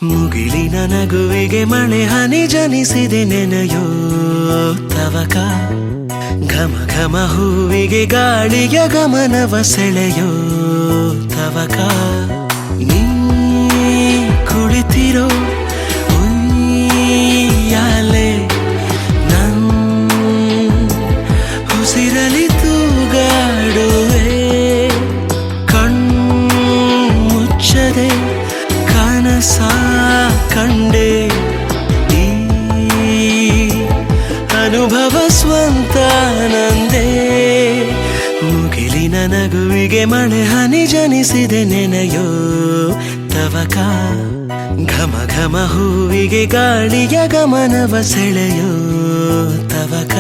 ಮುಗಿಲಿನ ನಗುವಿಗೆ ಮಳೆ ಹನಿ ಜನಿಸಿದೆ ನೆನೆಯೋ ತವಕ. ಘಮ ಘಮ ಹೂವಿಗೆ ಗಾಳಿಯ ಗಮನವ ಸೆಳೆಯೋ ತವಕ. ನೀ ಕುಳಿತಿರೋ ಉಯ್ಯಾಲೆ ನನ್ ಉಸಿರಲಿ ತೂಗಾಡುವೆ. ಕಣ್ಮುಚ್ಚದೆ ಕನಸ ಕಂಡೆ ಈ ಅನುಭವ ಸ್ವಂತ ನಂದೇ. ಮುಗಿಲಿನ ನಗುವಿಗೆ ಮಳೆ ಹನಿ ಜನಿಸಿದೆ ನೆನೆಯೋ ತವಕ. ಘಮ ಘಮ ಹೂವಿಗೆ ಗಾಳಿಯ ಗಮನವ ಸೆಳೆಯೋ ತವಕ.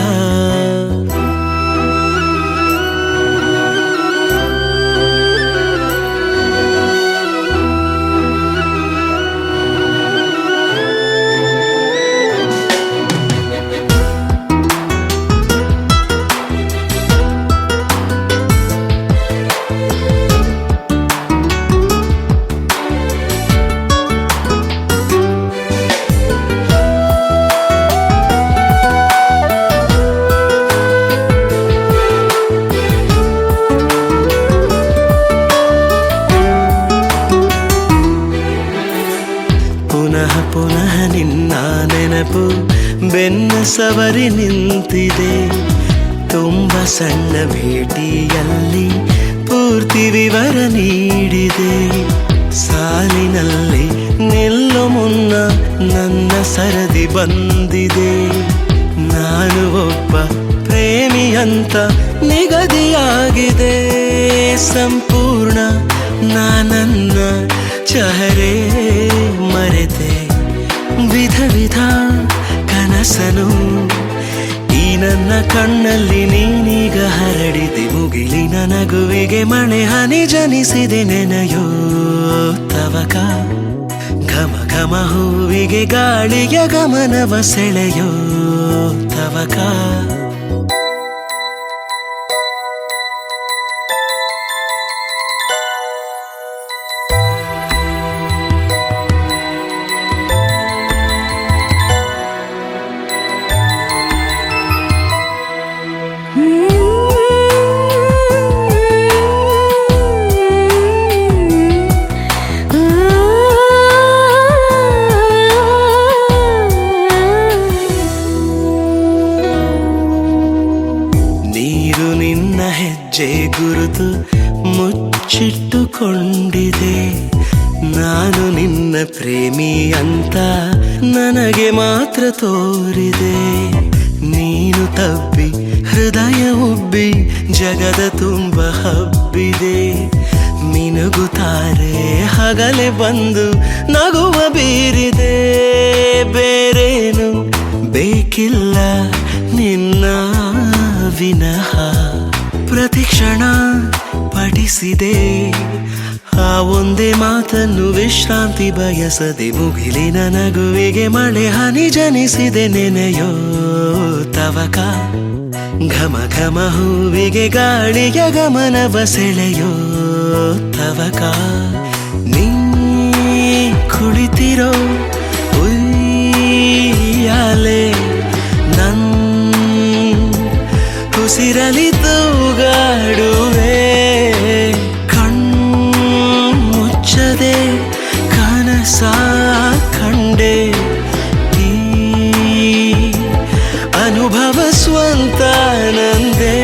ಪುನಃ ಪುನಃ ನಿನ್ನ ನೆನಪು ಬೆನ್ನ ಸವರಿ ನಿಂತಿದೆ. ತುಂಬ ಸಣ್ಣ ಭೇಟಿಯಲ್ಲಿ ಪೂರ್ತಿ ವಿವರ ನೀಡಿದೆ. ಸಾಲಿನಲ್ಲಿ ನಿಲ್ಲೋ ಮುನ್ನ ನನ್ನ ಸರದಿ ಬಂದಿದೆ. ನಾನು ಒಬ್ಬ ಪ್ರೇಮಿ ಅಂತ ನಿಗದಿಯಾಗಿದೆ. ಸಂಪೂರ್ಣ ನಾನನ್ನ ಚಹರೆ ಮರೆತೆ. ವಿಧ ವಿಧ ಕನಸನು ಈ ನನ್ನ ಕಣ್ಣಲ್ಲಿ ನೀನೀಗ ಹರಡಿದೆ. ಮುಗಿಲಿನ ನಗುವಿಗೆ ಮಳೆ ಹನಿ ಜನಿಸಿದೆ ನೆನೆಯೋ ತವಕ. ಘಮ ಘಮ ಹೂವಿಗೆ ಗಾಳಿಯ ಗಮನವ ಸೆಳೆಯೋ ತವಕ. ನಿನ್ನ ಹೆಜ್ಜೆ ಗುರುತು ಮುಚ್ಚಿಟ್ಟುಕೊಂಡಿದೆ. ನಾನು ನಿನ್ನ ಪ್ರೇಮಿ ಅಂತ ನನಗೆ ಮಾತ್ರ ತೋರಿದೆ. ನೀನು ತಬ್ಬಿ ಹೃದಯ ಉಬ್ಬಿ ಜಗದ ತುಂಬ ಹಬ್ಬಿದೆ. ಮಿನುಗುತ್ತಾರೆ ಹಗಲೆ ಬಂದು ನಗುವ ಬೀರಿದೆ. ಬೇರೇನು ಬೇಕಿಲ್ಲ ನಿನ್ನ ವಿನಃ. ಪ್ರತಿಕ್ಷಣ ಪಠಿಸಿದೆ ಆ ಒಂದೇ ಮಾತನ್ನು ವಿಶ್ರಾಂತಿ ಬಯಸದೆ. ಮುಗಿಲಿನ ನಗುವಿಗೆ ಮಳೆ ಹನಿ ಜನಿಸಿದೆ ನೆನೆಯೋ ತವಕ. ಘಮ ಘಮ ಹೂವಿಗೆ ಗಾಳಿಯ ಗಮನವ ಸೆಳೆಯೋ ತವಕ. ನೀ ಕುಳಿತಿರೋ ಉಯ್ಯಾಲೆ ನನ್ ಉಸಿರಲಿ ತೂಗಾಡುವೆ. ಕಣ್ಮುಚ್ಚದೆ ಕನಸ ಕಂಡೆ ಈ ಅನುಭವ ಸ್ವಂತ ನಂದೇ.